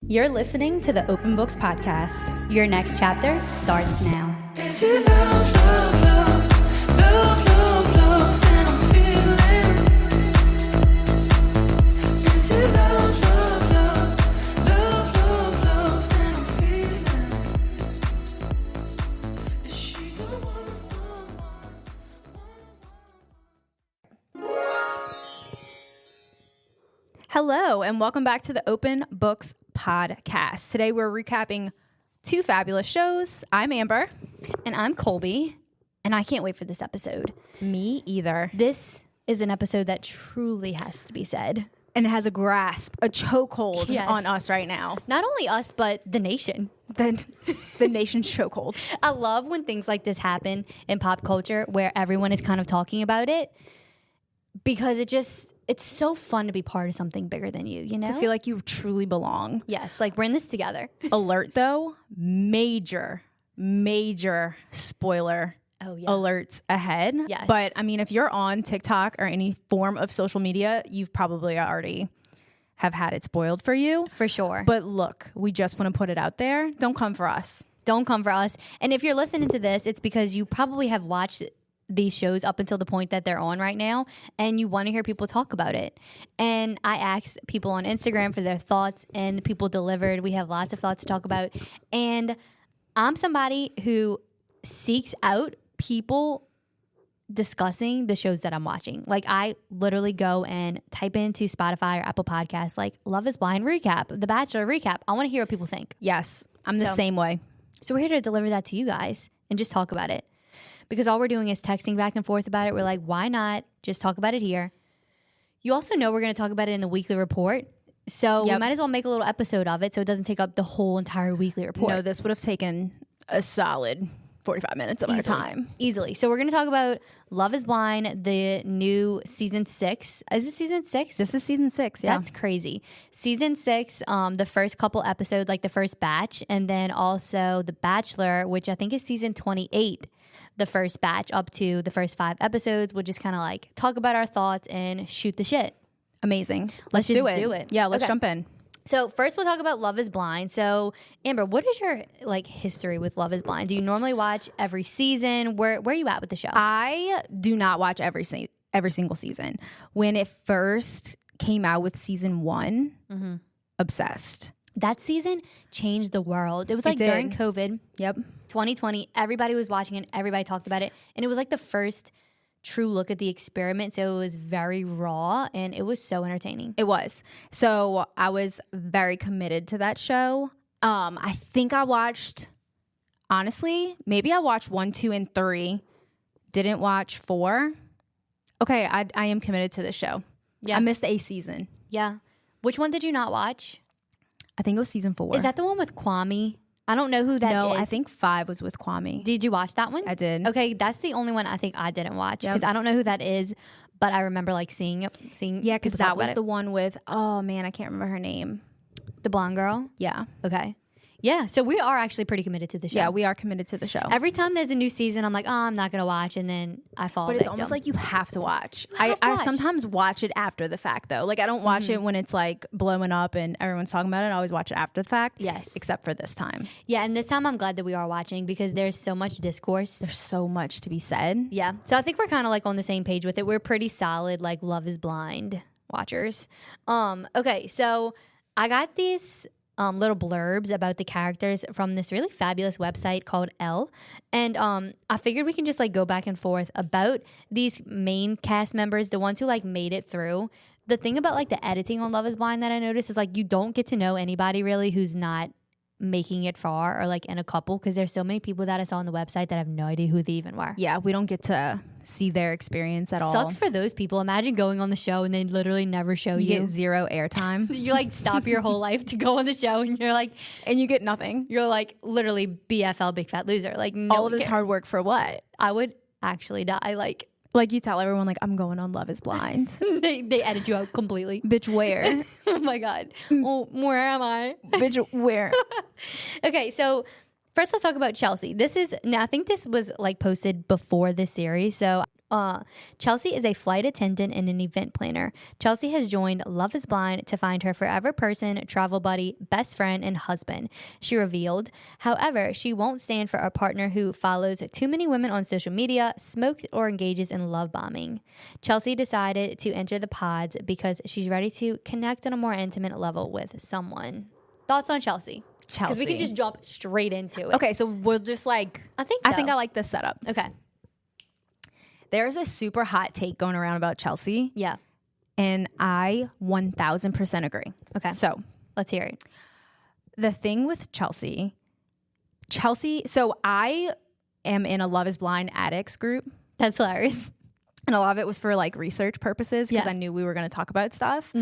You're listening to the Open Books Podcast. Your next chapter starts now. Is it love, love, love, love, love, love that I'm feeling? Is it love, love, love, love, love, love that I'm feeling? Is she the one? Hello, and welcome back to the Open Books Podcast. Today we're recapping two fabulous shows. I'm Amber. And I'm Colby, and I can't wait for this episode. Me either. This is an episode that truly has to be said. And it has a grasp, a chokehold Yes. on us right now. Not only us, but the nation. The nation's chokehold. I love when things like this happen in pop culture where everyone is kind of talking about it because it's so fun to be part of something bigger than you know? To feel like you truly belong. Yes, like we're in this together. Alert though, major spoiler alerts ahead. Yes. But I mean, if you're on TikTok or any form of social media, you've probably already have had it spoiled for you. For sure. But look, we just want to put it out there. Don't come for us. Don't come for us. And if you're listening to this, it's because you probably have watched these shows up until the point that they're on right now, and you want to hear people talk about it. And I asked people on Instagram for their thoughts, and people delivered. We have lots of thoughts to talk about. And I'm somebody who seeks out people discussing the shows that I'm watching. Like, I literally go and type into Spotify or Apple Podcasts, like, Love is Blind recap, The Bachelor recap. I want to hear what people think. Yes, I'm the same way. So we're here to deliver that to you guys and just talk about it. Because all we're doing is texting back and forth about it. We're like, why not just talk about it here? You also know we're going to talk about it in the weekly report. So we might as well make a little episode of it so it doesn't take up the whole entire weekly report. No, this would have taken a solid 45 minutes of our time. Easily. So we're going to talk about Love is Blind, the new season 6. Is it season 6? This is season 6, yeah. That's crazy. Season 6, the first couple episodes, like the first batch, and then also The Bachelor, which I think is season 28. The first batch up to the first 5 episodes. We'll just kind of like talk about our thoughts and shoot the shit. Amazing. Let's just do it. Yeah, let's jump in. So first we'll talk about Love is Blind. So Amber, what is your like history with Love is Blind? Do you normally watch every season? Where are you at with the show? I do not watch every single season. When it first came out with season 1, obsessed. That season changed the world. It was like during COVID. Yep. 2020, everybody was watching it. Everybody talked about it. And it was like the first true look at the experiment. So it was very raw and it was so entertaining. It was. So I was very committed to that show. I think I watched, honestly, maybe I watched 1, 2, and 3. Didn't watch 4. Okay, I am committed to this show. Yeah. I missed a season. Yeah. Which one did you not watch? I think it was season 4. Is that the one with Kwame? I don't know who that is. No, I think 5 was with Kwame. Did you watch that one? I did. Okay, that's the only one I think I didn't watch because I don't know who that is, but I remember like seeing. Yeah, because that was the one with, oh man, I can't remember her name. The blonde girl. Yeah. Okay. Yeah, so we are actually pretty committed to the show. Yeah, we are committed to the show. Every time there's a new season, I'm like, oh, I'm not going to watch, and then I fall But it's almost like you have to watch. I sometimes watch it after the fact, though. Like, I don't watch it when it's, like, blowing up and everyone's talking about it. I always watch it after the fact. Yes. Except for this time. Yeah, and this time I'm glad that we are watching because there's so much discourse. There's so much to be said. Yeah, so I think we're kind of, like, on the same page with it. We're pretty solid, like, Love is Blind watchers. Okay, so I got these little blurbs about the characters from this really fabulous website called Elle. And I figured we can just like go back and forth about these main cast members, the ones who like made it through. The thing about like the editing on Love is Blind that I noticed is like you don't get to know anybody really who's not making it far or like in a couple because there's so many people that I saw on the website that have no idea who they even were. Yeah, we don't get to see their experience at all. Sucks for those people. Imagine going on the show and they literally never show you. You get 0 airtime. You like stop your whole life to go on the show and you're like, and you get nothing. You're like literally BFL, big fat loser. Like no all of this hard work for what? I would actually die. Like you tell everyone like I'm going on Love is Blind. they edit you out completely. Bitch, where? Oh my God. Well, where am I? Bitch, where? Okay, so first let's talk about Chelsea. I think this was like posted before this series. So Chelsea is a flight attendant and an event planner. Chelsea has joined Love is Blind to find her forever person, travel buddy, best friend, and husband, she revealed. However, she won't stand for a partner who follows too many women on social media, smokes, or engages in love bombing. Chelsea decided to enter the pods because she's ready to connect on a more intimate level with someone. Thoughts on Chelsea? Because we can just jump straight into it. Okay, so we'll just like... I think so. I think I like this setup. Okay. There's a super hot take going around about Chelsea. Yeah. And I 1000% agree. Okay. So Let's hear it. the thing with Chelsea, so I am in a Love is Blind addicts group. That's hilarious. And a lot of it was for like research purposes because Yeah. I knew we were going to talk about stuff.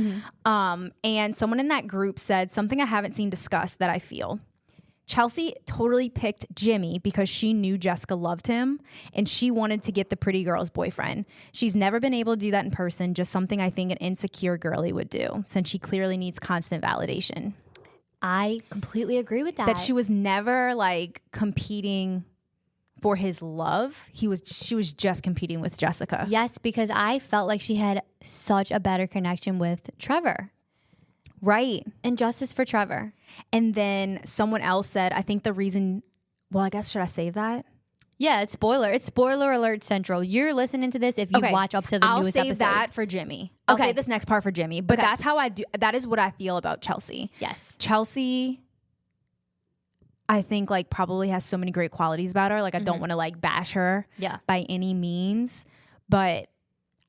And someone in that group said something I haven't seen discussed that I feel. Chelsea totally picked Jimmy because she knew Jessica loved him and she wanted to get the pretty girl's boyfriend. She's never been able to do that in person, just something I think an insecure girly would do since she clearly needs constant validation. I completely agree with that. That she was never like competing for his love. She was just competing with Jessica. Yes, because I felt like she had such a better connection with Trevor. Right. And justice for Trevor. And then someone else said, I think the reason, well, I guess, should I save that? Yeah, it's spoiler. It's spoiler alert central. You're listening to this if you watch up to the I'll newest save episode. that for Jimmy. I'll save this next part for Jimmy. But that's how I do. That is what I feel about Chelsea. Yes. Chelsea, I think, like, probably has so many great qualities about her. Like, I don't want to, like, bash her by any means. But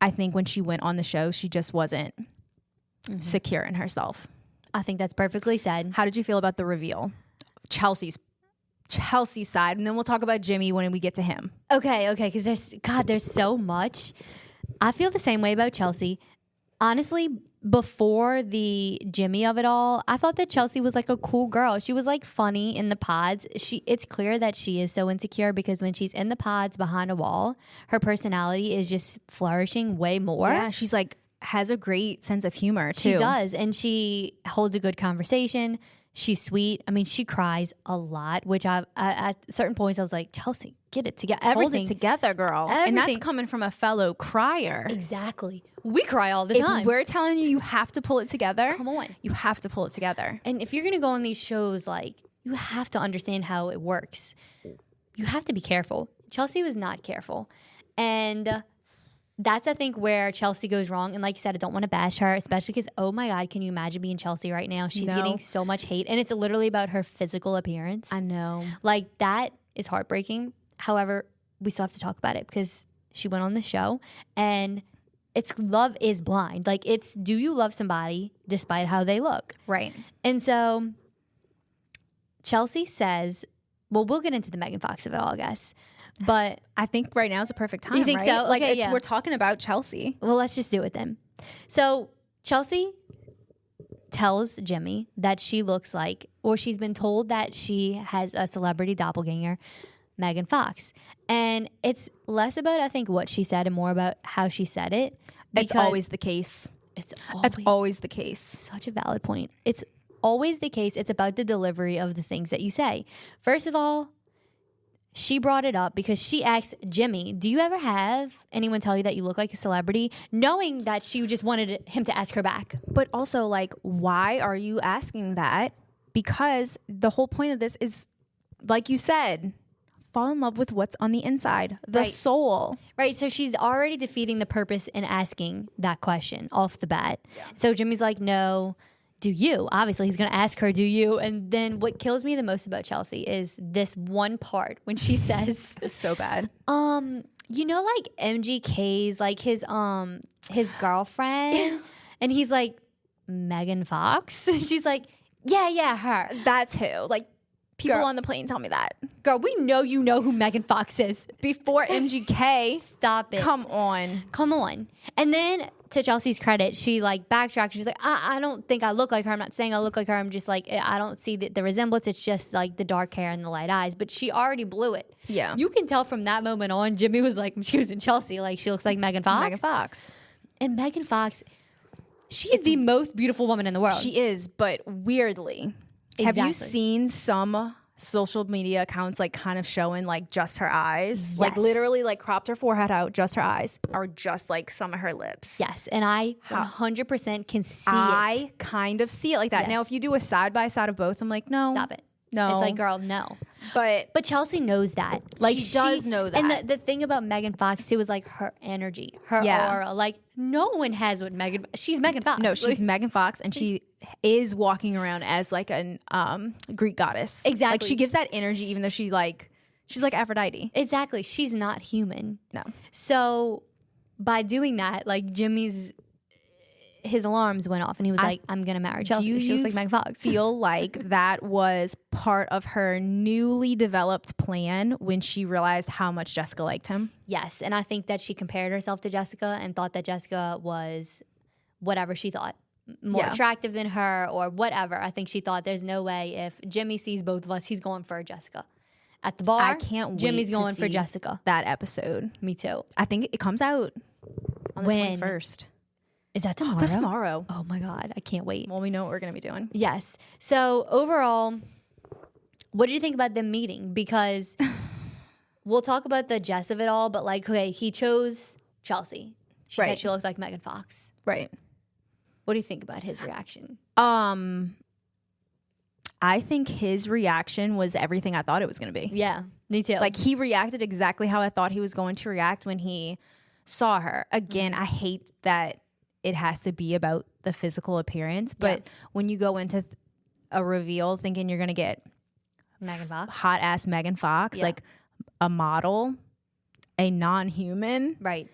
I think when she went on the show, she just wasn't secure in herself. I think that's perfectly said. How did you feel about the reveal? Chelsea's side, and then we'll talk about Jimmy when we get to him. Okay, because there's so much. I feel the same way about Chelsea. Honestly, before the Jimmy of it all, I thought that Chelsea was like a cool girl. She was like funny in the pods. It's clear that she is so insecure because when she's in the pods behind a wall, her personality is just flourishing way more. Yeah, she's like has a great sense of humor too. She does, and she holds a good conversation. She's sweet. I mean, she cries a lot, which I at certain points I was like, Chelsea, get it together. Hold it together, girl. And that's coming from a fellow crier. Exactly. We cry all the time. If we're telling you have to pull it together, come on. You have to pull it together. And if you're going to go on these shows, like, you have to understand how it works. You have to be careful. Chelsea was not careful. And that's, I think, where Chelsea goes wrong. And like you said, I don't want to bash her, especially because, oh my God, can you imagine being Chelsea right now? She's getting so much hate. And it's literally about her physical appearance. I know. Like, that is heartbreaking. However, we still have to talk about it because she went on the show and it's Love is Blind. Like, it's, do you love somebody despite how they look? Right. And so Chelsea says, well, we'll get into the Megan Fox of it all, I guess. But I think right now is a perfect time. You think right? so? Like, Okay, we're talking about Chelsea. Well, let's just do it then. So Chelsea tells Jimmy that she looks like, or she's been told that she has a celebrity doppelganger, Megan Fox. And it's less about, I think, what she said and more about how she said it. It's always the case. It's always the case. Such a valid point. It's always the case. It's about the delivery of the things that you say. First of all, she brought it up because she asked Jimmy, do you ever have anyone tell you that you look like a celebrity? Knowing that she just wanted him to ask her back. But also, like, why are you asking that? Because the whole point of this is, like you said, fall in love with what's on the inside, the soul. Right. So she's already defeating the purpose in asking that question off the bat. Yeah. So Jimmy's like, no. Do you? Obviously, he's going to ask her, do you? And then what kills me the most about Chelsea is this one part when she says, it's so bad. You know, like MGK's, like his girlfriend, and he's like, Megan Fox? She's like, yeah, her. That's who. Like, people Girl. on the plane tell me that. Girl, we know you know who Megan Fox is. Before MGK. Stop it. Come on. And then, to Chelsea's credit, she like backtracked. She's like, I don't think I look like her. I'm not saying I look like her. I'm just like, I don't see the resemblance. It's just like the dark hair and the light eyes. But she already blew it. Yeah. You can tell from that moment on, Jimmy was like, she was in Chelsea, like she looks like Megan Fox. Megan Fox. And Megan Fox, she's the most beautiful woman in the world. She is, but weirdly. Exactly. Have you seen some social media accounts like kind of showing like just her eyes, like Yes. literally like cropped her forehead out, just her eyes, or just like some of her lips. Yes, and I 100% can see it. I kind of see it like that. Yes. Now, if you do a side by side of both, I'm like, no, Stop it. no. It's like, girl, no. But But Chelsea knows that. Like She does know that. And the thing about Megan Fox too is like her energy, her Yeah. aura. Like no one has what she's Megan Fox. no, she's Megan Fox, and she is walking around as like an Greek goddess. Exactly. Like she gives that energy, even though she's like Aphrodite. Exactly. She's not human. No. So by doing that, like his alarms went off and he was like, I'm gonna marry Chelsea. Do She you looks like Megan Fox. feel like that was part of her newly developed plan when she realized how much Jessica liked him? Yes. And I think that she compared herself to Jessica and thought that Jessica was whatever she thought. More Yeah. attractive than her or whatever. I think she thought there's no way if Jimmy sees both of us, he's going for Jessica. At the bar, I can't wait Jimmy's to going for see Jessica. that episode. Me too. I think it comes out on the When? 21st. Is that tomorrow? That's tomorrow. Oh my God. I can't wait. Well, we know what we're going to be doing. Yes. So overall, what did you think about them meeting? Because we'll talk about the Jess of it all, but like, okay, he chose Chelsea. She said Right. she looked like Megan Fox. Right. What do you think about his reaction? I think his reaction was everything I thought it was going to be. Yeah, me too. Like he reacted exactly how I thought he was going to react when he saw her. Again, I hate that it has to be about the physical appearance, but when you go into a reveal thinking you're going to get Megan Fox. hot ass Megan Fox, like a model, a non-human, Right.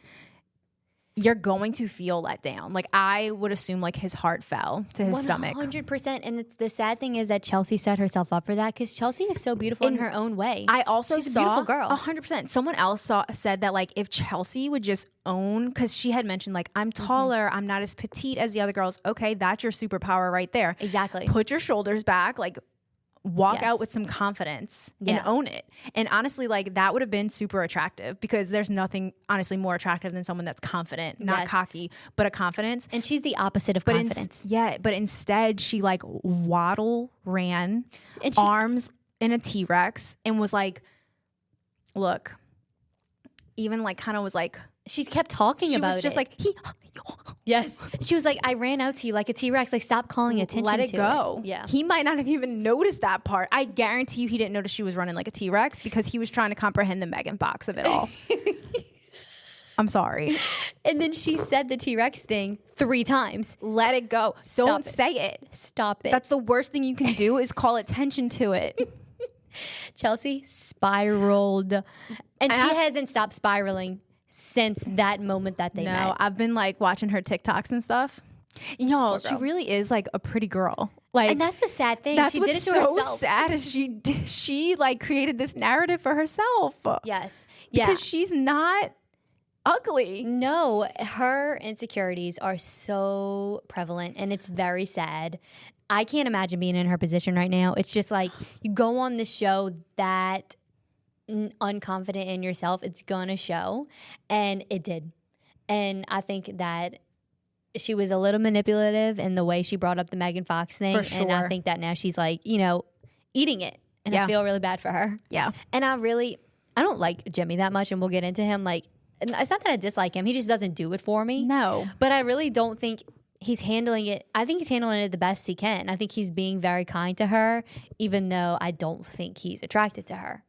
you're going to feel let down. Like I would assume like his heart fell to his stomach. 100%. And the sad thing is that Chelsea set herself up for that because Chelsea is so beautiful in her own way. I also She's a saw beautiful girl. 100%. Someone else said that like if Chelsea would just own, because she had mentioned like I'm taller, I'm not as petite as the other girls. Okay, that's your superpower right there. Exactly. Put your shoulders back, like walk Yes. out with some confidence and Yeah. own it. And honestly, like that would have been super attractive because there's nothing honestly more attractive than someone that's confident, not Yes. cocky, but a confidence. And she's the opposite of But confidence. but instead she like ran, And she- arms in a T-Rex, and was like, look, even like kind of was like, She kept talking she about was just it. like, Yes. She was like, I ran out to you like a T-Rex. Like, stop calling attention let to it go. Yeah. He might not have even noticed that part. I guarantee you he didn't notice she was running like a T-Rex because he was trying to comprehend the Megan Fox of it all. I'm sorry. And then she said the T-Rex thing 3 times. Let it go. Don't it. say it. Stop it. That's the worst thing you can do is call attention to it. Chelsea spiraled. And she hasn't stopped spiraling since that moment that they No, met. I've been like watching her TikToks and stuff. Y'all, poor she girl. really is like a pretty girl. Like And that's the sad thing. that's She what's did it to so herself. sad is she like created this narrative for herself. Yes. Yeah. Because she's not ugly. No, her insecurities are so prevalent and it's very sad. I can't imagine being in her position right now. It's just like you go on this show that unconfident in yourself, it's gonna show. And it did. And I think that she was a little manipulative in the way she brought up the Megan Fox thing. For And I sure. think that now she's like, eating it. And Yeah. I feel really bad for her. Yeah. And I don't like Jimmy that much, and we'll get into him. Like, it's not that I dislike him; he just doesn't do it for me. No. But I really don't think he's handling it. I think he's handling it the best he can. I think he's being very kind to her, even though I don't think he's attracted to her.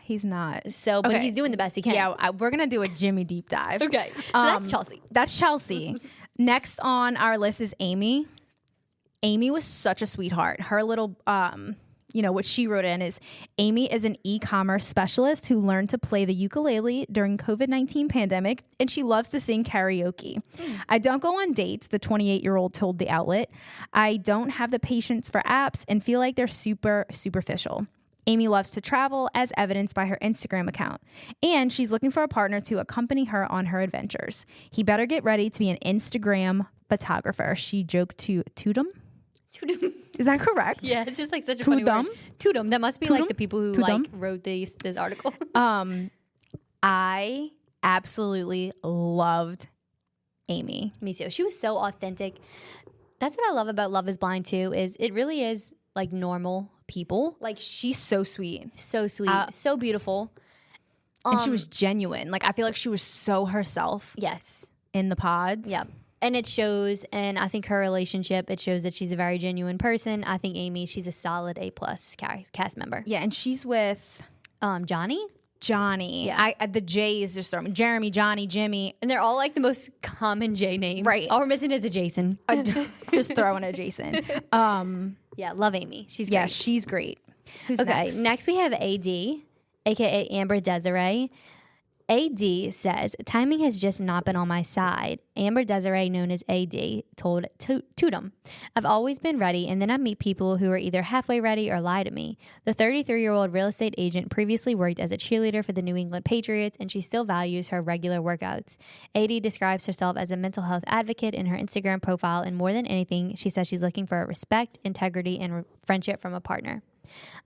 He's not. So, but Okay. he's doing the best he can. Yeah, we're going to do a Jimmy deep dive. Okay. So that's Chelsea. That's Chelsea. Next on our list is Amy. Amy was such a sweetheart. Her little, what she wrote in is, Amy is an e-commerce specialist who learned to play the ukulele during COVID-19 pandemic, and she loves to sing karaoke. I don't go on dates, the 28-year-old told the outlet. I don't have the patience for apps and feel like they're super superficial. Amy loves to travel, as evidenced by her Instagram account, and she's looking for a partner to accompany her on her adventures. He better get ready to be an Instagram photographer, she joked to Tudum. Is that correct? Yeah, it's just like such a funny word. Tudum? Tudum. That must be like Tudum? the people who Tudum? like wrote this article. I absolutely loved Amy. Me too. She was so authentic. That's what I love about Love is Blind too, is it really is like normal people. Like, she's so sweet. So sweet, so beautiful. And she was genuine. Like, I feel like she was so herself Yes. in the pods. Yeah. And it shows, and I think her relationship, it shows that she's a very genuine person. I think Amy, she's a solid A+ cast member. Yeah, and she's with Johnny? Johnny. Yeah. The J is just throwing Jeremy, Johnny, Jimmy. And they're all like the most common J names. Right. All we're missing is a Jason. Just throwing a Jason. Yeah, love Amy. She's Yeah, great. she's great. Who's Okay, next we have AD, aka Amber Desiree. AD says, timing has just not been on my side. Amber Desiree, known as AD, told Tudum, I've always been ready, and then I meet people who are either halfway ready or lie to me. The 33-year-old real estate agent previously worked as a cheerleader for the New England Patriots, and she still values her regular workouts. AD describes herself as a mental health advocate in her Instagram profile, and more than anything, she says she's looking for respect, integrity, and friendship from a partner.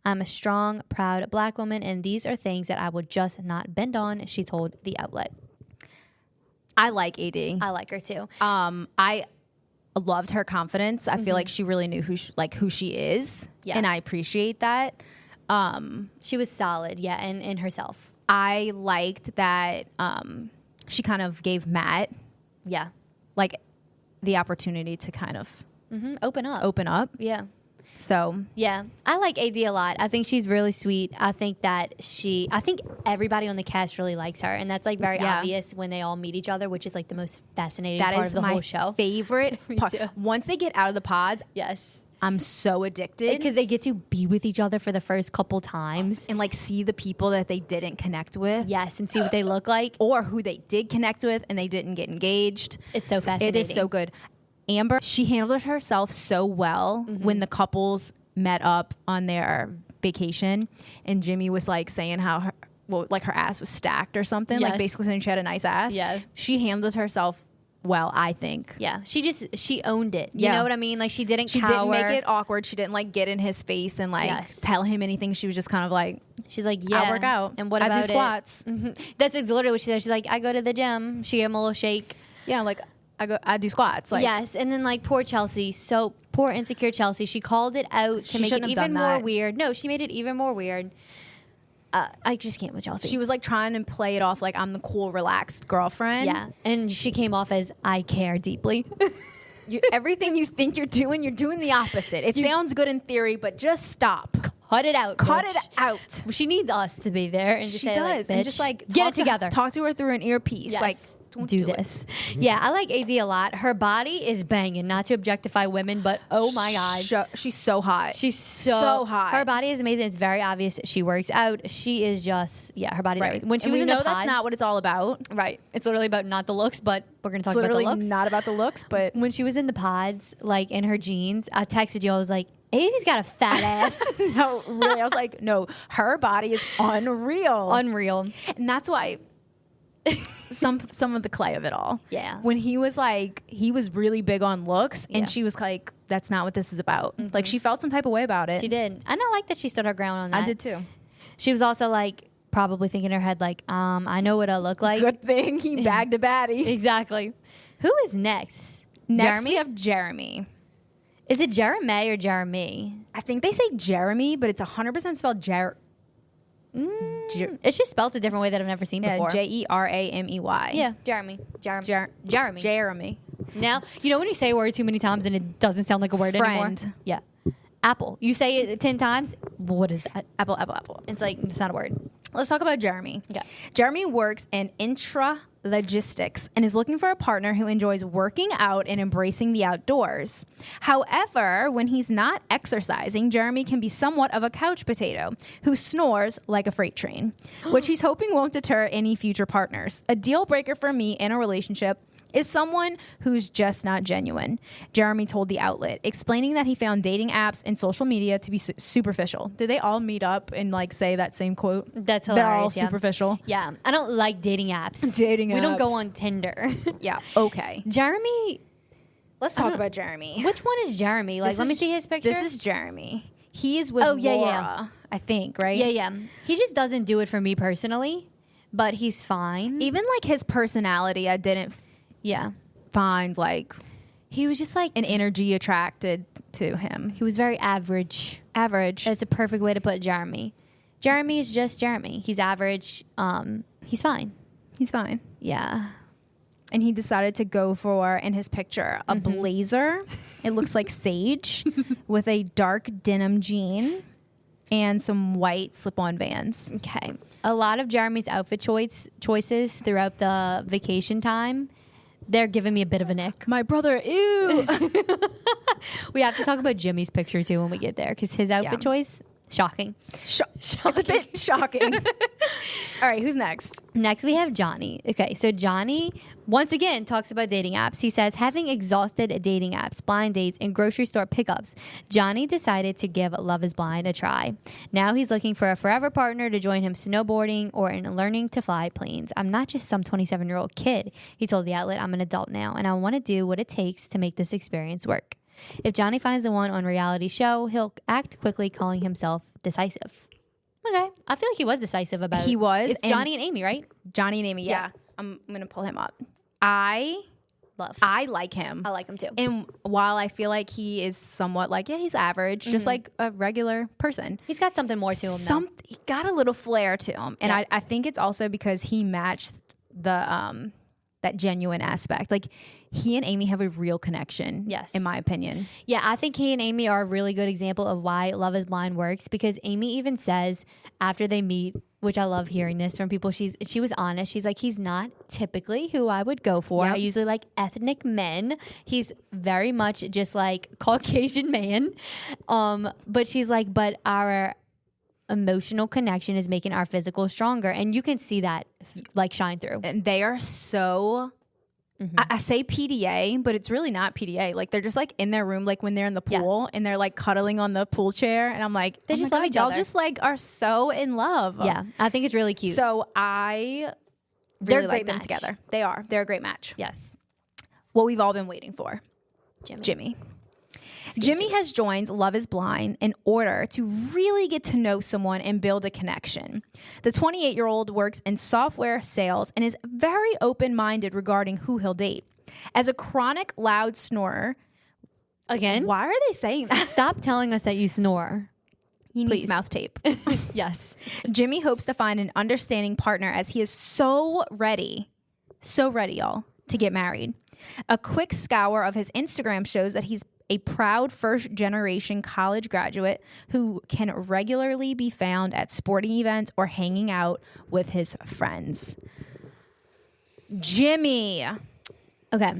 I'm a strong, proud Black woman, and these are things that I will just not bend on, she told the outlet. I like AD. I like her too. I loved her confidence. I feel like she really knew who she is. Yeah. And I appreciate that. She was solid, yeah, and in herself. I liked that she kind of gave Matt Yeah. like the opportunity to kind of Open up. open up. Yeah. So Yeah. I like AD a lot. I think she's really sweet. I think everybody on the cast really likes her. And that's like very Yeah. obvious when they all meet each other, which is like the most fascinating that part is of the my whole show. favorite part. too. Once they get out of the pods, Yes. I'm so addicted. Because they get to be with each other for the first couple times. And like see the people that they didn't connect with. Yes. And see what they look like. Or who they did connect with and they didn't get engaged. It's so fascinating. It is so good. Amber, she handled herself so well when the couples met up on their vacation and Jimmy was like saying how her ass was stacked or something. Yes. Like basically saying she had a nice ass. Yeah. She handled herself well, I think. Yeah. She owned it. You Yeah. know what I mean? Like she didn't She cower. didn't make it awkward. She didn't like get in his face and like Yes. tell him anything. She was just kind of like, She's like, yeah. I work out. And what I about do squats. it? That's literally what she said. She's like, I go to the gym. She gave him a little shake. Yeah, like I do squats. Like Yes, and then like poor Chelsea, so poor insecure Chelsea. She called it out to She make it shouldn't have even done more that. weird. No, she made it even more weird. I just can't with Chelsea. she was like trying to play it off like I'm the cool, relaxed girlfriend. yeah, and she came off as I care deeply. Everything you think you're doing the opposite. It sounds good in theory, but just stop. Cut it out. Cut bitch. it out. She needs us to be there and just She say, does. like, And just like get talk it together. Talk to her through an earpiece. Yes. Like don't do it. this. Yeah, I like AD a lot. Her body is banging. Not to objectify women, but oh my god. She's so hot. She's so hot. Her body is amazing. It's very obvious that she works out. She is just, her body's right. everything. When she And was we in know the pod, that's not what it's all about. right. It's literally about not the looks, but we're going to talk It's about the literally looks. not about the looks, but When she was in the pods, like in her jeans, I texted you. I was like, AD's got a fat ass. no, really, I was like, no, her body is unreal. Unreal. And that's why some of the clay of it all. Yeah. When he was really big on looks and Yeah. she was like, that's not what this is about. Like she felt some type of way about it. She did. And I like that she stood her ground on that. I did too. She was also like, probably thinking in her head, like, I know what I look like. Good thing he bagged a baddie. Exactly. Who is next? Next Jeremy? we have Jeremy. Is it Jeremy or Jeremy? I think they say Jeremy, but it's 100% spelled It's just spelled a different way that I've never seen before. Jeremy. Yeah, Jeremy. Jeremy. Jeremy. Now, you know when you say a word too many times and it doesn't sound like a word anymore? Friend. Yeah. Apple. You say it 10 times. What is that? Apple. It's like, it's not a word. Let's talk about Jeremy. Yeah. Jeremy works in intralogistics and is looking for a partner who enjoys working out and embracing the outdoors. However, when he's not exercising, Jeremy can be somewhat of a couch potato who snores like a freight train, which he's hoping won't deter any future partners. A deal breaker for me in a relationship is someone who's just not genuine, Jeremy told the outlet, explaining that he found dating apps and social media to be superficial. Did they all meet up and like say that same quote? That's They're all hilarious, yeah. superficial. Yeah. I don't like dating apps. Dating We don't go apps. on Tinder. Yeah. Okay. Jeremy, Let's talk about Jeremy. which one is Jeremy? Like, This let me is- see his picture. This is Jeremy. He is with Oh, yeah, Laura, yeah. I think, right? Yeah. He just doesn't do it for me personally, but he's fine. Even like his personality, I didn't Yeah. find like He was just like an energy attracted to him. he was very average. Average. That's a perfect way to put Jeremy. Jeremy is just Jeremy. He's average. He's fine. He's fine. Yeah. And he decided to go for, in his picture, a blazer. It looks like sage with a dark denim jean and some white slip-on Vans. Okay. A lot of Jeremy's outfit choices throughout the vacation time, they're giving me a bit of an ick. My brother, ew. We have to talk about Jimmy's picture too when we get there because his outfit choice, shocking. It's a bit shocking. All right, who's next? Next, we have Johnny. Okay, so Johnny, once again, talks about dating apps. He says, having exhausted dating apps, blind dates, and grocery store pickups, Johnny decided to give Love is Blind a try. Now he's looking for a forever partner to join him snowboarding or in learning to fly planes. I'm not just some 27-year-old kid, he told the outlet. I'm an adult now, and I want to do what it takes to make this experience work. If Johnny finds the one on reality show, he'll act quickly, calling himself decisive. Okay. I feel like he was decisive about it. He was. It's Johnny and Amy, right? Johnny and Amy, yeah. I'm going to pull him up. I like him. I like him too. And while I feel like he is somewhat like, yeah, he's average, just like a regular person. He's got something more to him, though. He got a little flair to him. And Yeah. I think it's also because he matched the that genuine aspect. Like, he and Amy have a real connection, Yes. in my opinion. Yeah, I think he and Amy are a really good example of why Love is Blind works because Amy even says after they meet, which I love hearing this from people, she was honest. She's like, he's not typically who I would go for. Yep. I usually like ethnic men. He's very much just like Caucasian man. But she's like, but our emotional connection is making our physical stronger. And you can see that like shine through. And they are so... I say PDA, but it's really not PDA. Like, they're just like in their room, like when they're in the pool and they're like cuddling on the pool chair. And I'm like, They oh just my love God, each y'all other. just like are so in love. Yeah, I think it's really cute. So I They're really a like great them match. together. They are. They're a great match. Yes. What we've all been waiting for. Jimmy. Jimmy has joined Love is Blind in order to really get to know someone and build a connection. The 28-year-old works in software sales and is very open-minded regarding who he'll date. As a chronic loud snorer, Again? why are they saying that? Stop telling us that you snore. He Please. needs mouth tape. Yes. Jimmy hopes to find an understanding partner as he is so ready, y'all, to get married. A quick scour of his Instagram shows that he's a proud first-generation college graduate who can regularly be found at sporting events or hanging out with his friends. Jimmy. Okay.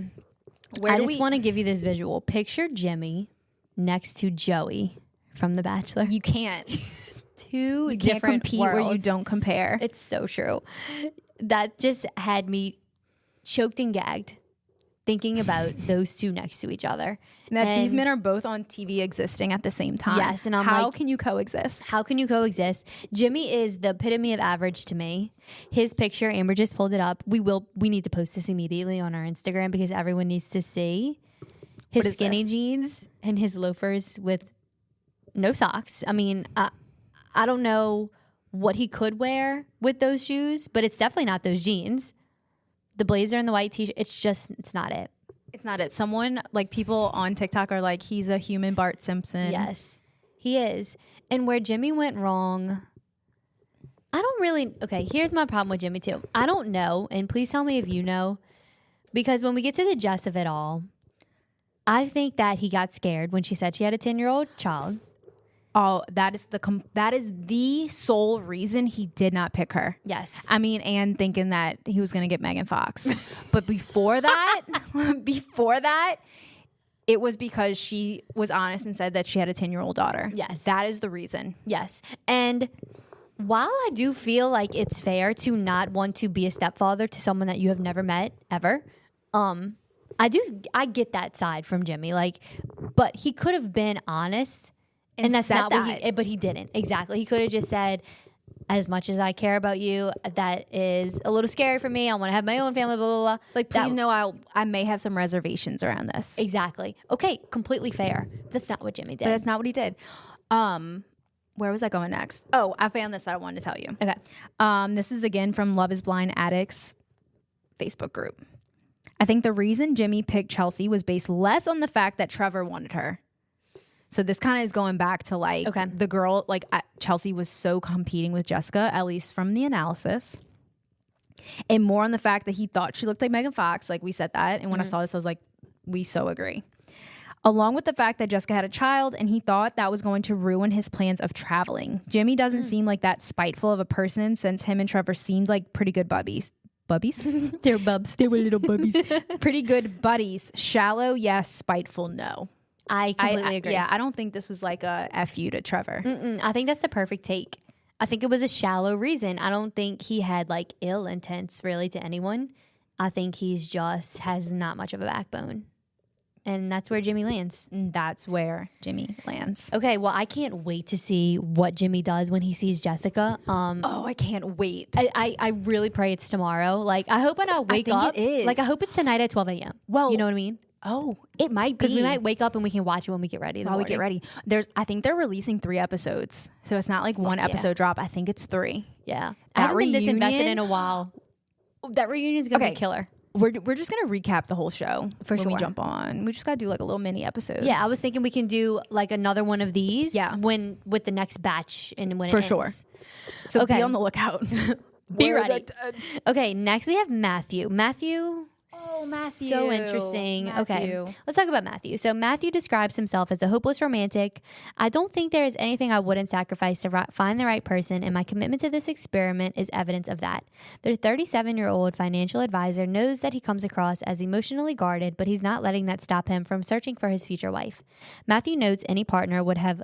Where I do just want to give you this visual. Picture Jimmy next to Joey from The Bachelor. You can't. Two You can't different compete worlds. where you don't compare. It's so true. That just had me choked and gagged thinking about those two next to each other. That these And men are both on TV existing at the same time. Yes, and I'm how like- can you coexist? how can you coexist? Jimmy is the epitome of average to me. His picture, Amber just pulled it up. We need to post this immediately on our Instagram because everyone needs to see his What is skinny this? jeans and his loafers with no socks. I mean, I don't know what he could wear with those shoes, but it's definitely not those jeans. The blazer and the white t-shirt, it's not it. It's not it. Someone, like, people on TikTok are like, he's a human Bart Simpson. Yes, he is. And where Jimmy went wrong, I don't really. Okay, here's my problem with Jimmy too. I don't know, and please tell me if you know, because when we get to the gist of it all, I think that he got scared when she said she had a 10-year-old child. Oh, that is the sole reason he did not pick her. Yes. I mean, and thinking that he was going to get Megan Fox. But before that, it was because she was honest and said that she had a 10-year-old daughter. Yes. That is the reason. Yes. And while I do feel like it's fair to not want to be a stepfather to someone that you have never met ever, I get that side from Jimmy. Like, but he could have been honest. And that's said not what that. but he didn't. Exactly. He could have just said, as much as I care about you, that is a little scary for me. I want to have my own family, blah, blah, blah. Like, That- please know I may have some reservations around this. Exactly. Okay, completely fair. That's not what Jimmy did. But that's not what he did. Where was I going next? Oh, I found this that I wanted to tell you. Okay. This is again from Love is Blind Addicts Facebook group. I think the reason Jimmy picked Chelsea was based less on the fact that Trevor wanted her. So this kind of is going back to like the girl, like Chelsea was so competing with Jessica, at least from the analysis. And more on the fact that he thought she looked like Megan Fox. Like we said that. And when I saw this, I was like, we so agree. Along with the fact that Jessica had a child and he thought that was going to ruin his plans of traveling. Jimmy doesn't seem like that spiteful of a person since him and Trevor seemed like pretty good bubbies. Bubbies? They're bubs. They were little bubbies. Pretty good buddies. Shallow, yes. Spiteful, no. I completely agree. Yeah, I don't think this was like a F you to Trevor. I think that's the perfect take. I think it was a shallow reason. I don't think he had like ill intents really to anyone. I think he's just has not much of a backbone. And that's where Jimmy lands. That's where Jimmy lands. Okay, well, I can't wait to see what Jimmy does when he sees Jessica. Oh, I can't wait. I really pray it's tomorrow. Like, I hope when I wake think up. it is. Like, I hope it's tonight at 12 a.m. Well, you know what I mean? Oh, it might be. Because we might wake up and we can watch it when we get ready. While we get ready. I think they're releasing 3 episodes. So it's not like one episode drop. I think it's 3. Yeah. I That haven't been this invested reunion- in a while. That reunion's going to be killer. We're just going to recap the whole show For when we sure. jump on. We just got to do like a little mini episode. Yeah, I was thinking we can do like another one of these with the next batch and when it ends. sure. So be on the lookout. Be ready. Okay, next we have Matthew. Oh, Matthew. So interesting. Matthew. Okay, let's talk about Matthew. So Matthew describes himself as a hopeless romantic. I don't think there is anything I wouldn't sacrifice to find the right person, and my commitment to this experiment is evidence of that. The 37-year-old financial advisor knows that he comes across as emotionally guarded, but he's not letting that stop him from searching for his future wife. Matthew notes any partner would have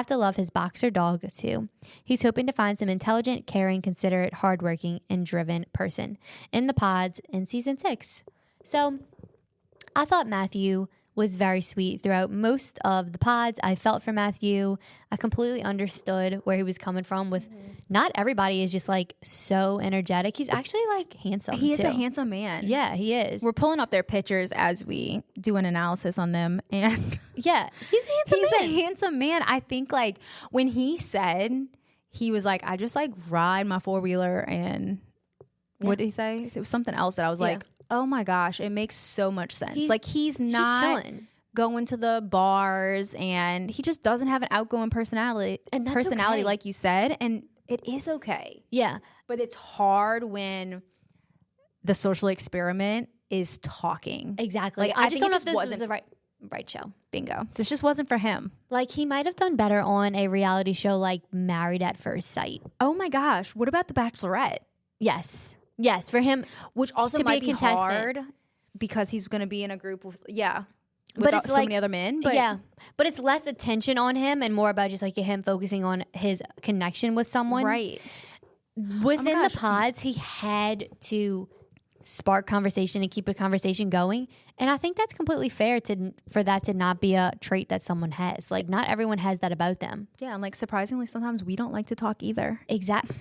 to love his boxer dog too. He's hoping to find some intelligent, caring, considerate, hardworking, and driven person in the pods in season 6. So I thought Matthew was very sweet throughout most of the pods. I felt for Matthew. I completely understood where he was coming from with not everybody is just like so energetic. He's actually like handsome. He is too. a handsome man. Yeah, he is. We're pulling up their pictures as we do an analysis on them. And yeah, he's a handsome he's man. a handsome man. I think like when he said, he was like, I just like ride my 4-wheeler and what did he say? It was something else that I was like, oh my gosh, it makes so much sense. He's not chilling. Going to the bars and he just doesn't have an outgoing personality. And that's okay. Like you said. And it is okay. Yeah. But it's hard when the social experiment is talking. Exactly. Like, I I just think don't it know if just this was wasn't- the right show. Bingo. This just wasn't for him. Like, he might have done better on a reality show like Married at First Sight. Oh my gosh. What about The Bachelorette? Yes, for him. Which also To be might a be contestant. hard because he's going to be in a group with, But with it's so like- many other men. But but it's less attention on him and more about just like him focusing on his connection with someone. right. Within gosh. the pods, he had to spark conversation and keep a conversation going. And I think that's completely fair for that to not be a trait that someone has. Like, not everyone has that about them. Yeah. And like surprisingly, sometimes we don't like to talk either.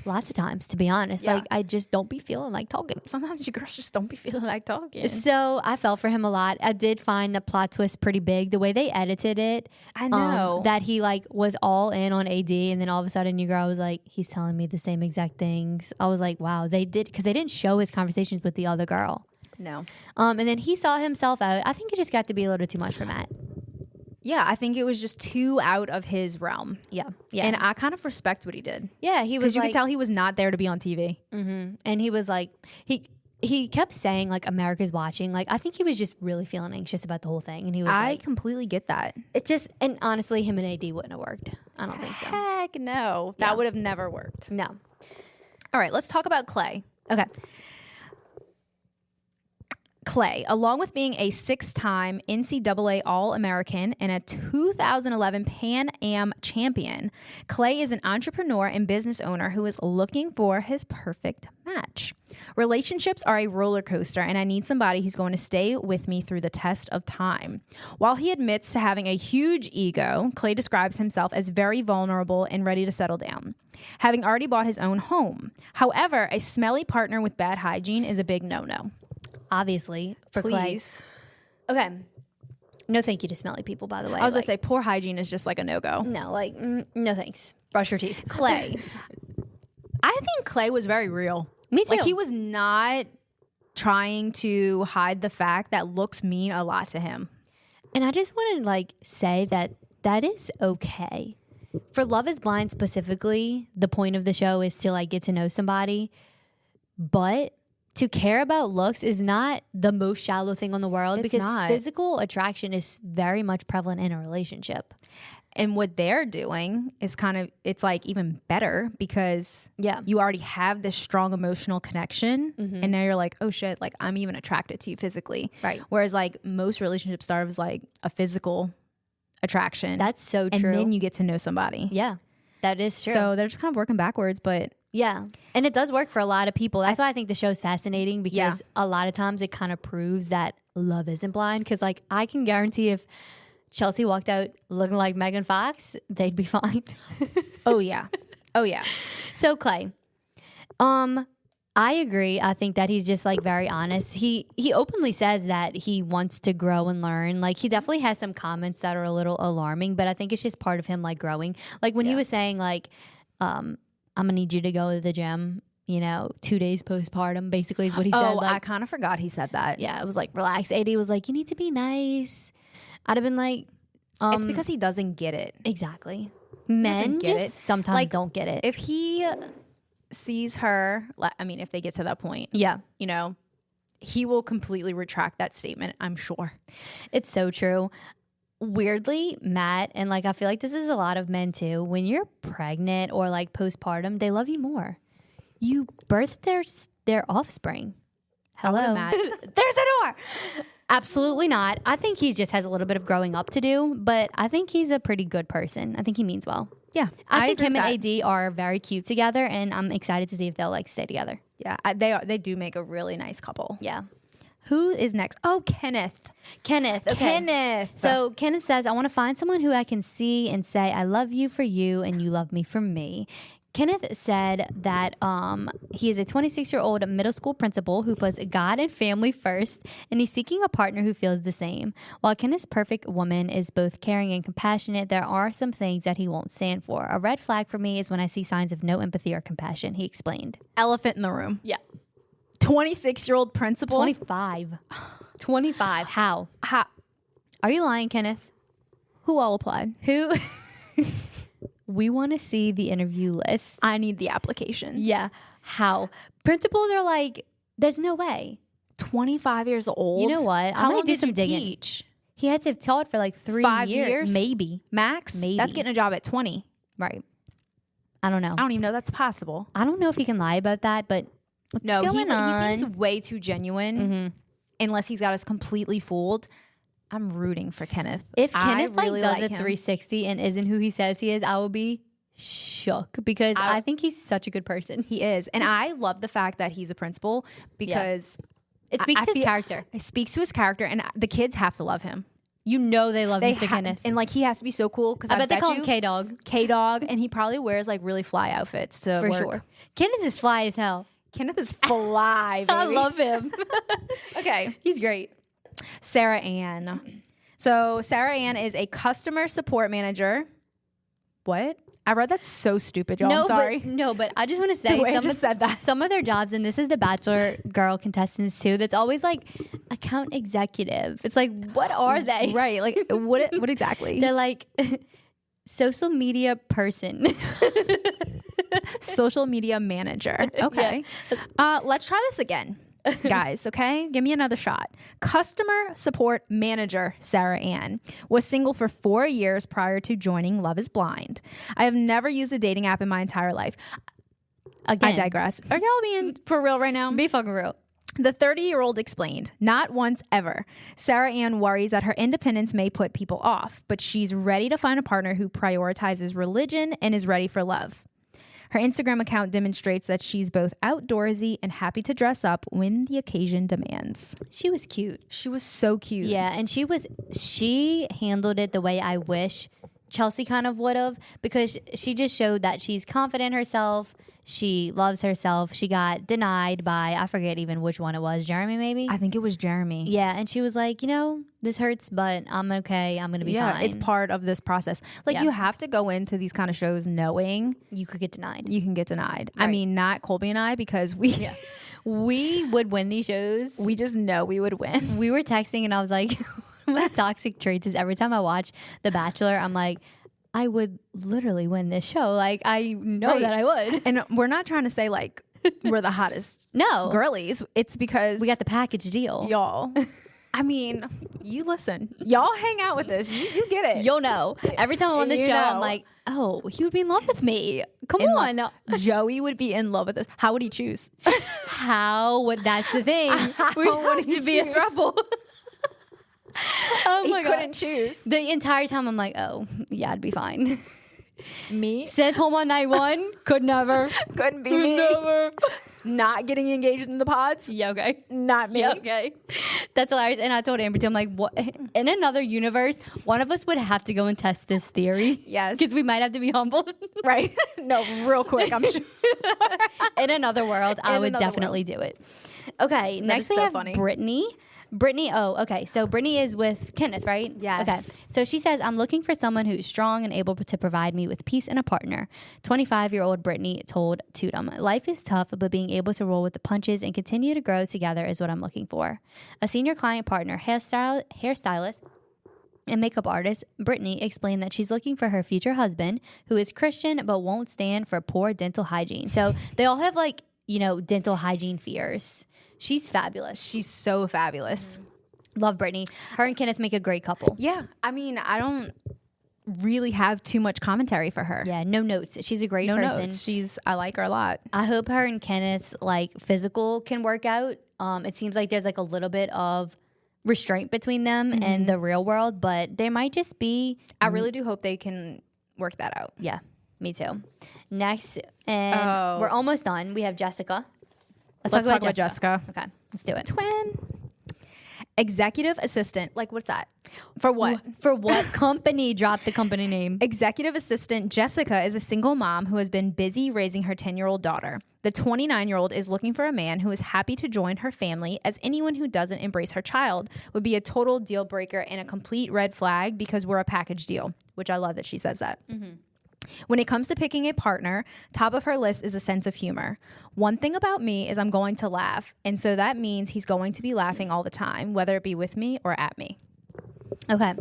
Lots of times, to be honest. Yeah. Like, I just don't be feeling like talking. Sometimes you girls just don't be feeling like talking. So I fell for him a lot. I did find the plot twist pretty big. The way they edited it. I know. That he like was all in on AD and then all of a sudden your girl was like, he's telling me the same exact things. I was like, wow, they did, because they didn't show his conversations with the other girl. No. And then he saw himself out. I think it just got to be a little too much for Matt. Yeah. I think it was just too out of his realm. Yeah. And I kind of respect what he did. Yeah, he was Because you like, could tell he was not there to be on TV. and he was like, he kept saying like America's watching. Like, I think he was just really feeling anxious about the whole thing. And he was I like, completely get that. it just, and honestly, him and AD wouldn't have worked. I don't think so. Heck no. That would have never worked. No. All right, let's talk about Clay. Okay. Clay, along with being a 6-time NCAA All-American and a 2011 Pan Am champion, Clay is an entrepreneur and business owner who is looking for his perfect match. Relationships are a roller coaster, and I need somebody who's going to stay with me through the test of time. While he admits to having a huge ego, Clay describes himself as very vulnerable and ready to settle down, having already bought his own home. However, a smelly partner with bad hygiene is a big no-no. Obviously, for Please. Clay. Okay. No thank you to smelly people, by the way. I was going to say poor hygiene is just like a no-go. no, like, no thanks. Brush your teeth. Clay. I think Clay was very real. Me too. Like he was not trying to hide the fact that looks mean a lot to him. And I just want to like say that is okay. For Love is Blind specifically, the point of the show is to like get to know somebody. But to care about looks is not the most shallow thing in the world, because physical attraction is very much prevalent in a relationship. And what they're doing is it's like even better, because you already have this strong emotional connection, and now you're like, oh shit, like I'm even attracted to you physically. Right. Whereas like most relationships start as like a physical attraction. That's so true. And then you get to know somebody. Yeah, that is true. So they're just kind of working backwards, but yeah. And it does work for a lot of people. That's why I think the show's fascinating, because a lot of times it kind of proves that love isn't blind. Because like I can guarantee if Chelsea walked out looking like Megan Fox, they'd be fine. Oh yeah. Oh yeah. So Clay, I agree. I think that he's just like very honest. He openly says that he wants to grow and learn. Like he definitely has some comments that are a little alarming, but I think it's just part of him like growing. Like when he was saying like, I'm gonna need you to go to the gym, 2 days postpartum, basically is what he said. Oh, like, I kind of forgot he said that. Yeah, it was like, relax. AD was like, you need to be nice. I'd have been like, it's because he doesn't get it. Exactly. Men just sometimes like, don't get it. If he sees her, I mean, if they get to that point, he will completely retract that statement, I'm sure. It's so true. Weirdly, Matt, and like I feel like this is a lot of men too, when you're pregnant or like postpartum, they love you more. You birthed their offspring. Hello, Matt. There's a door. Absolutely not. I think he just has a little bit of growing up to do, but I think he's a pretty good person. I think he means well. Yeah. I think him and AD are very cute together, and I'm excited to see if they'll like stay together. Yeah, they do make a really nice couple. Yeah. Who is next? Oh, Kenneth. Okay. Kenneth. So Kenneth says, I want to find someone who I can see and say, I love you for you and you love me for me. Kenneth said that he is a 26-year-old middle school principal who puts God and family first, and he's seeking a partner who feels the same. While Kenneth's perfect woman is both caring and compassionate, there are some things that he won't stand for. A red flag for me is when I see signs of no empathy or compassion, he explained. Elephant in the room. Yeah. 26-year-old principal. 25. How? Are you lying, Kenneth? Who all applied? Who? We want to see the interview list. I need the applications. Yeah. How? Principals are like, there's no way. 25 years old. You know what? How long do did some you digging. teach? He had to have taught for like 5 years. Maybe. Max? Maybe. That's getting a job at 20. Right. I don't know. I don't even know that's possible. I don't know if he can lie about that, but no, he seems way too genuine. Unless he's got us completely fooled. I'm rooting for Kenneth. If Kenneth really does a him. 360 and isn't who he says he is, I will be shook, because I think he's such a good person. He is. And I love the fact that he's a principal, because it speaks to his character. It speaks to his character, and the kids have to love him. You know they love Mr. Kenneth. And like he has to be so cool, because I bet they call him K-Dog. K-Dog, and he probably wears like really fly outfits to for work. Sure. Kenneth is fly as hell. Kenneth is fly, baby. I love him. Okay. He's great. Sarah Ann. So Sarah Ann is a customer support manager. What? I read that so stupid, y'all. I'm sorry. But I just want to say some of their jobs, and this is the Bachelor girl contestants too, that's always like account executive. It's like, what are they? Right. Like what exactly? They're like social media person. Social media manager. Okay. Yeah. Let's try this again. Guys, okay? Give me another shot. Customer support manager Sarah Ann was single for 4 years prior to joining Love is Blind. I have never used a dating app in my entire life. Again. I digress. Are y'all being for real right now? Be fucking real. The 30-year-old explained, not once ever. Sarah Ann worries that her independence may put people off, but she's ready to find a partner who prioritizes religion and is ready for love. Her Instagram account demonstrates that she's both outdoorsy and happy to dress up when the occasion demands. She was cute. She was so cute. Yeah, and she handled it the way I wish Chelsea kind of would have, because she just showed that she's confident in herself. She loves herself. She got denied by, I forget even which one it was, Jeremy maybe? I think it was Jeremy. Yeah, and she was like, this hurts, but I'm okay. I'm going to be fine. It's part of this process. Like, you have to go into these kind of shows knowing you could get denied. You can get denied. Right. I mean, not Colby and I, because We would win these shows. We just know we would win. We were texting and I was like, my toxic traits is every time I watch The Bachelor, I'm like, I would literally win this show. Like, I know Right. that I would. And we're not trying to say like we're the hottest No. girlies. It's because We got the package deal. y'all. I mean, you listen. Y'all hang out with us. You get it. You'll know. Every time I'm on the You show, I'm know. like, oh, he would be in love with me. Come In on. love. Joey would be in love with us. How would he choose? How would that's the thing? We would have he to be a choose? throuble. Oh He my couldn't god. choose. The entire time I'm like, oh, yeah, I'd be fine. Me Sent home on night one, could never. couldn't be me. Never. Not getting engaged in the pods. Yeah, okay. Not me. Yeah, okay. That's hilarious. And I told Amber, I'm like, what? In another universe, one of us would have to go and test this theory. Yes. Because we might have to be humbled. Right. No, real quick. I'm sure. In another world, I In would another definitely do it. Okay, next is we so have funny. Brittany. Brittany, oh, okay. So Brittany is with Kenneth, right? Yes. Okay. So she says, I'm looking for someone who's strong and able to provide me with peace and a partner. 25-year-old Brittany told Tudum, life is tough, but being able to roll with the punches and continue to grow together is what I'm looking for. A senior client partner, hairstylist, and makeup artist, Brittany explained that she's looking for her future husband who is Christian but won't stand for poor dental hygiene. So they all have like, dental hygiene fears. She's fabulous. She's so fabulous. Love Brittany. Her and Kenneth make a great couple. Yeah. I mean, I don't really have too much commentary for her. Yeah, no notes. She's a great No person. notes. I like her a lot. I hope her and Kenneth's like physical can work out. It seems like there's like a little bit of restraint between them and the real world, but there might just be. I really do hope they can work that out. Yeah, me too. Next, and Oh. we're almost done. We have Jessica. Let's talk about Jessica. Okay, let's do it. Twin. Executive assistant. Like, what's that? For what? For what company? Drop the company name. Executive assistant Jessica is a single mom who has been busy raising her 10-year-old daughter. The 29-year-old is looking for a man who is happy to join her family, as anyone who doesn't embrace her child would be a total deal breaker and a complete red flag because we're a package deal, which I love that she says that. When it comes to picking a partner, top of her list is a sense of humor. One thing about me is I'm going to laugh, and so that means he's going to be laughing all the time, whether it be with me or at me. Okay.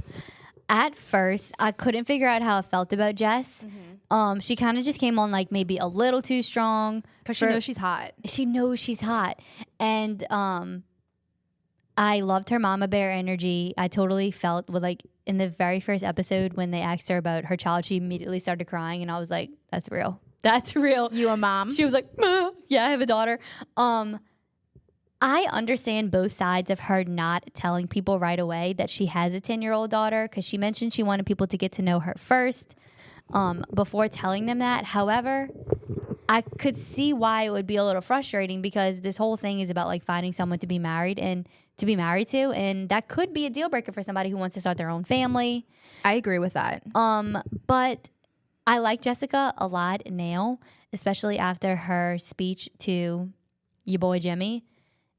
At first, I couldn't figure out how I felt about Jess. She kind of just came on like maybe a little too strong. Because she knows she's hot. She knows she's hot. And I loved her mama bear energy. I totally felt with like in the very first episode when they asked her about her child, she immediately started crying and I was like, that's real. That's real. You a mom? She was like, yeah, I have a daughter. I understand both sides of her not telling people right away that she has a 10-year-old daughter because she mentioned she wanted people to get to know her first before telling them that. However, I could see why it would be a little frustrating because this whole thing is about like finding someone to be married and to be married to, and that could be a deal breaker for somebody who wants to start their own family. I agree with that. But I like Jessica a lot now, especially after her speech to your boy Jimmy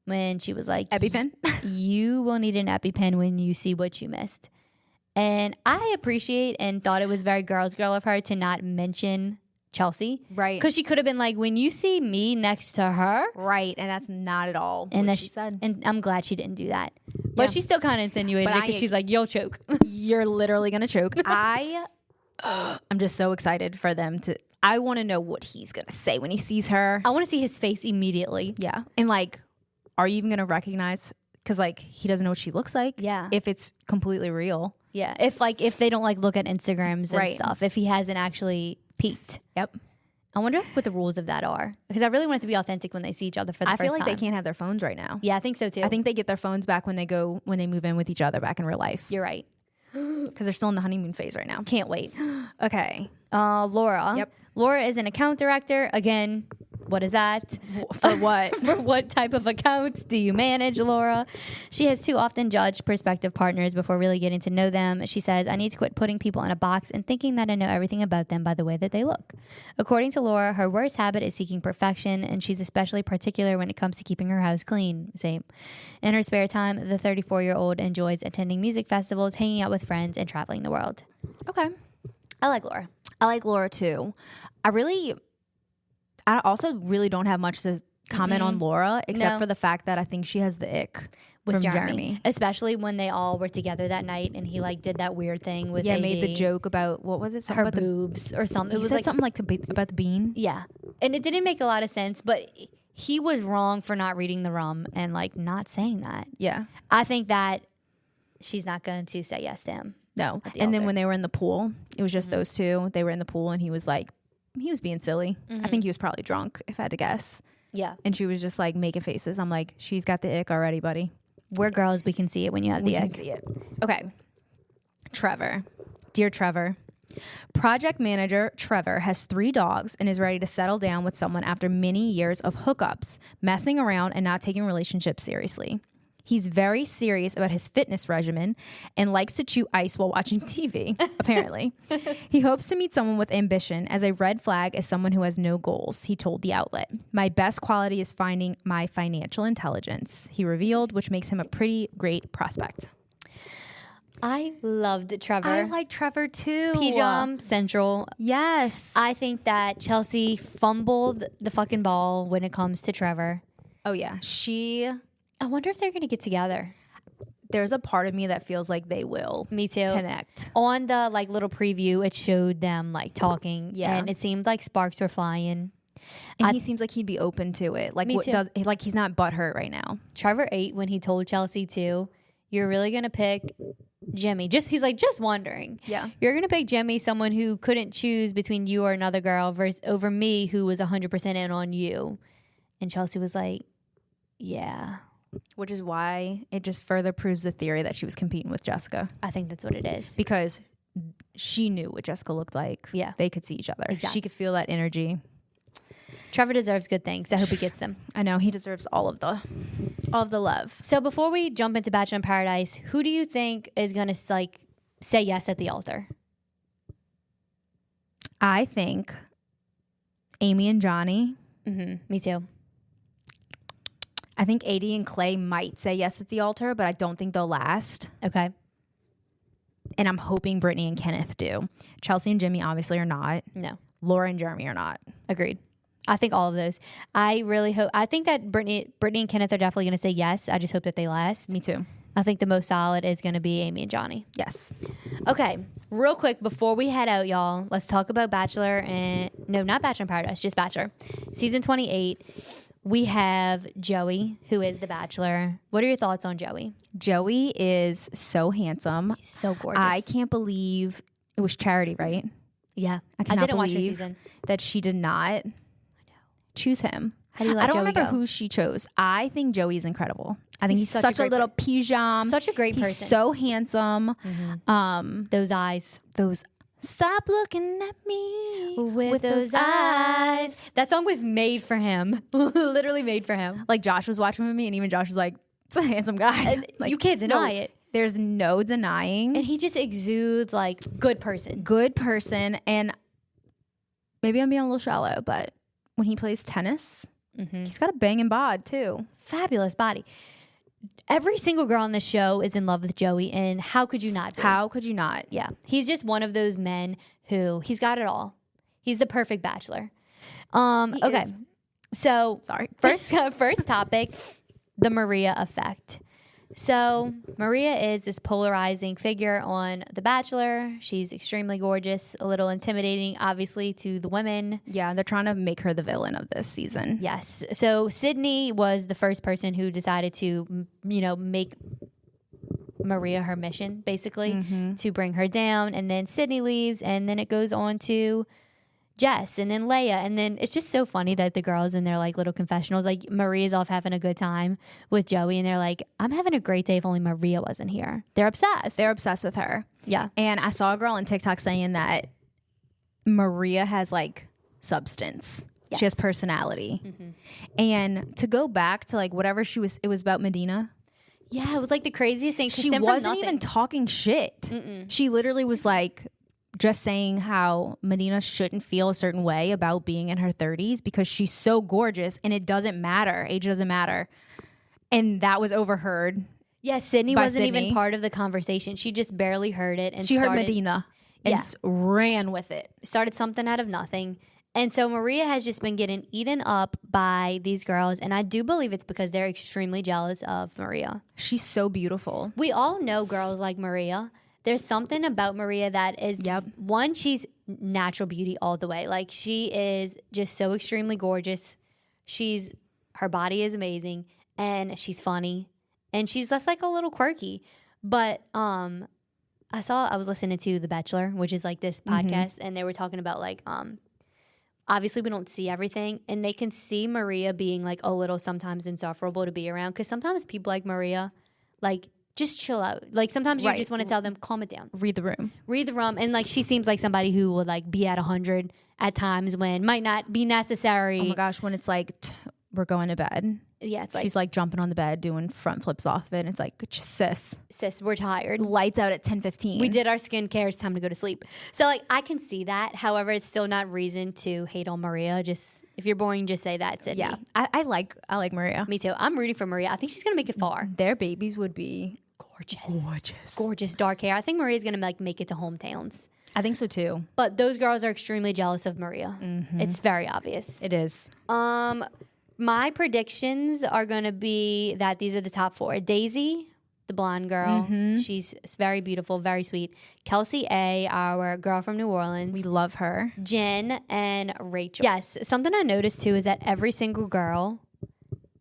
when she was like, EpiPen? you will need an EpiPen when you see what you missed. And I appreciate and thought it was very girls girl of her to not mention Chelsea. Right. Because she could have been like, when you see me next to her. Right, and that's not at all And what that she said. And I'm glad she didn't do that. But Yeah. she still kind of insinuated But it because she's like, you'll choke. You're literally gonna choke. I'm just so excited for them to. I want to know what he's gonna say when he sees her. I want to see his face immediately. Yeah, and like, are you even gonna recognize? Because like he doesn't know what she looks like. Yeah. if it's completely real. Yeah. If they don't like look at Instagrams and Right. stuff, if he hasn't actually peeked. Yep. I wonder what the rules of that are. Because I really want it to be authentic when they see each other for the I first feel like time. they can't have their phones right now. Yeah, I think so too. I think they get their phones back when they move in with each other back in real life. you're right. Because they're still in the honeymoon phase right now. Can't wait. Okay. Laura. Yep. Laura is an account director. Again, what is that? For what? For what type of accounts do you manage, Laura? She has too often judged prospective partners before really getting to know them. She says, I need to quit putting people in a box and thinking that I know everything about them by the way that they look. According to Laura, her worst habit is seeking perfection, and she's especially particular when it comes to keeping her house clean. Same. In her spare time, the 34-year-old enjoys attending music festivals, hanging out with friends, and traveling the world. Okay. I like Laura. I like Laura too. I also really don't have much to comment on Laura, except No. for the fact that I think she has the ick with from Jeremy. Especially when they all were together that night and he like did that weird thing with Yeah, AD. made the joke about, what was it? Something her about boobs or something. He It was said like something like about the bean. yeah, and it didn't make a lot of sense, but he was wrong for not reading the room and like not saying that. Yeah. I think that she's not going to say yes to him. No. At the And then altar. when they were in the pool, it was just those two. They were in the pool and he was being silly. I think he was probably drunk, if I had to guess. Yeah, And she was just like making faces. I'm like, she's got the ick already, buddy. we're girls. We can see it when you have We the can egg. see it. Okay. Trevor. Dear Trevor, project manager Trevor has 3 dogs and is ready to settle down with someone after many years of hookups, messing around, and not taking relationships seriously. He's very serious about his fitness regimen and likes to chew ice while watching TV, apparently. He hopes to meet someone with ambition, as a red flag is someone who has no goals, he told the outlet. My best quality is finding my financial intelligence, he revealed, which makes him a pretty great prospect. I loved Trevor. I like Trevor too. Pjam Central. Yes. I think that Chelsea fumbled the fucking ball when it comes to Trevor. Oh yeah. I wonder if they're going to get together. There's a part of me that feels like they will Me too. connect. On the like little preview, it showed them like talking. Yeah. And it seemed like sparks were flying. And he seems like he'd be open to it. Like Me too. he's not butthurt right now. Trevor ate when he told Chelsea too, you're really going to pick Jimmy. He's like, just wondering. Yeah. You're going to pick Jimmy, someone who couldn't choose between you or another girl versus over me, who was 100% in on you. And Chelsea was like, yeah. Which is why it just further proves the theory that she was competing with Jessica. I think that's what it is. Because she knew what Jessica looked like. Yeah. They could see each other. Exactly. She could feel that energy. Trevor deserves good things. I hope he gets them. I know he deserves all of the love. So before we jump into Bachelor in Paradise, who do you think is going to like say yes at the altar? I think Amy and Johnny. Me too. I think AD and Clay might say yes at the altar, but I don't think they'll last. Okay. And I'm hoping Brittany and Kenneth do. Chelsea and Jimmy obviously are not. No. Laura and Jeremy are not. Agreed. I think all of those. I really hope. I think that Brittany and Kenneth are definitely going to say yes. I just hope that they last. Me too. I think the most solid is going to be Amy and Johnny. Yes. Okay, real quick before we head out, y'all, let's talk about Bachelor and no, not Bachelor in Paradise, just Bachelor. Season 28. We have Joey, who is the Bachelor. What are your thoughts on Joey? Joey is so handsome. He's so gorgeous. I can't believe it was Charity, right? Yeah, I cannot didn't watch her believe season. that she did not choose him. How do you let I don't Joey remember go? who she chose. I think Joey's incredible. I think he's He's such a great little pijam. Such a great He's person. so handsome. Those eyes. Those stop looking at me With those eyes. That song was made for him. Literally made for him. Like Josh was watching with me, and even Josh was like, "It's a handsome guy." Like, You can't deny it. There's no denying. And he just exudes like good person. Good person, and maybe I'm being a little shallow, but when he plays tennis, he's got a banging bod too. Fabulous body. Every single girl on this show is in love with Joey, and how could you not be? How could you not? Yeah. He's just one of those men who he's got it all. He's the perfect bachelor. Okay. is. So Sorry. first topic, the Maria effect. So Maria is this polarizing figure on The Bachelor. She's extremely gorgeous, a little intimidating, obviously, to the women. Yeah, they're trying to make her the villain of this season. Yes. So Sydney was the first person who decided to, make Maria her mission, basically, to bring her down. And then Sydney leaves, and then it goes on to Jess and then Leia. And then it's just so funny that the girls in their like little confessionals, like Maria's off having a good time with Joey, and they're like, I'm having a great day if only Maria wasn't here. They're obsessed. They're obsessed with her. Yeah. And I saw a girl on TikTok saying that Maria has like substance. Yes. She has personality. And to go back to like whatever it was about Medina. Yeah, it was like the craziest thing. She wasn't even talking shit. She literally was like just saying how Medina shouldn't feel a certain way about being in her 30s because she's so gorgeous and it doesn't matter. Age doesn't matter. And that was overheard. Yeah, Sydney by wasn't Sydney. even part of the conversation. She just barely heard it. And She heard started- Medina and Yeah. ran with it. started something out of nothing. And so Maria has just been getting eaten up by these girls. And I do believe it's because they're extremely jealous of Maria. She's so beautiful. We all know girls like Maria. There's something about Maria that is, one, she's natural beauty all the way. Like, she is just so extremely gorgeous. Her body is amazing, and she's funny, and she's just like a little quirky. But I was listening to The Bachelor, which is like this podcast, and they were talking about like obviously we don't see everything, and they can see Maria being like a little sometimes insufferable to be around, because sometimes people like Maria, like, just chill out. Like, sometimes you just want to tell them, calm it down. Read the room. And like, she seems like somebody who would like be at 100 at times when might not be necessary. Oh my gosh, when it's like we're going to bed. Yeah, it's like, she's like jumping on the bed, doing front flips off it. And it's like, sis, we're tired. Lights out at 10:15. We did our skincare. It's time to go to sleep. So like, I can see that. However, it's still not reason to hate on Maria. Just, if you're boring, just say that, Sydney. Yeah, I like Maria. Me too. I'm rooting for Maria. I think she's gonna make it far. Their babies would be gorgeous dark hair. I think Maria's gonna like make it to hometowns. I think so too. But those girls are extremely jealous of Maria. It's very obvious. It is. My predictions are going to be that these are the top 4. Daisy, the blonde girl. She's very beautiful, very sweet. Kelsey A, our girl from New Orleans. We love her. Jen and Rachel. Yes, something I noticed too is that every single girl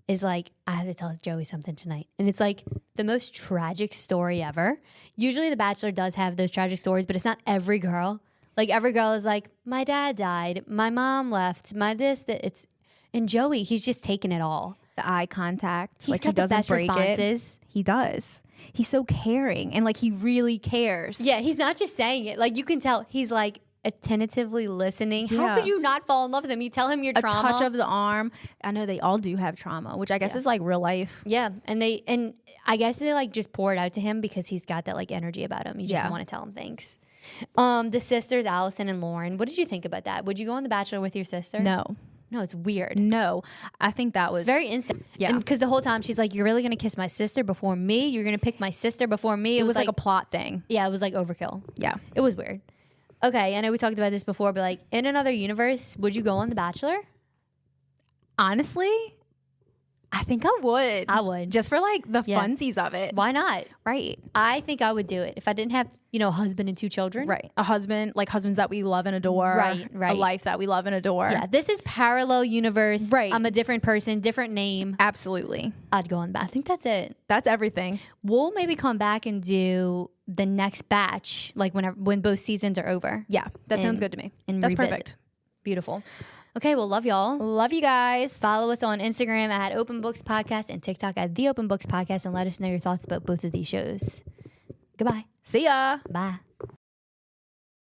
is like, I have to tell Joey something tonight. And it's like the most tragic story ever. Usually The Bachelor does have those tragic stories, but it's not every girl. Like, every girl is like, my dad died, my mom left, my this, that. It's, and Joey, he's just taking it all. The eye contact. He's like, got he doesn't the best break responses. It. He does. He's so caring, and like, he really cares. Yeah, he's not just saying it. Like, you can tell he's like attentively listening. Yeah. How could you not fall in love with him? You tell him your trauma. A touch of the arm. I know they all do have trauma, which I guess is like real life. Yeah, and I guess they like just pour it out to him because he's got that like energy about him. You just want to tell him things. The sisters, Allison and Lauren. What did you think about that? Would you go on The Bachelor with your sister? No, it's weird. No, I think that was it's very instant. Yeah, because the whole time she's like, "You're really gonna kiss my sister before me? You're gonna pick my sister before me?" It was like a plot thing. Yeah, it was like overkill. Yeah, it was weird. Okay, I know we talked about this before, but like, in another universe, would you go on The Bachelor? Honestly, I think I would. I would. Just for like the funsies of it. Why not? Right. I think I would do it if I didn't have, a husband and 2 children. Right. A husband, like husbands that we love and adore. Right. A life that we love and adore. Yeah. This is parallel universe. Right. I'm a different person, different name. Absolutely. I'd go on that. I think that's it. That's everything. We'll maybe come back and do the next batch, like when both seasons are over. Yeah. That sounds good to me. That's perfect. Beautiful. Okay, well, love y'all. Love you guys. Follow us on Instagram at Open Books Podcast and TikTok at The Open Books Podcast, and let us know your thoughts about both of these shows. Goodbye. See ya. Bye.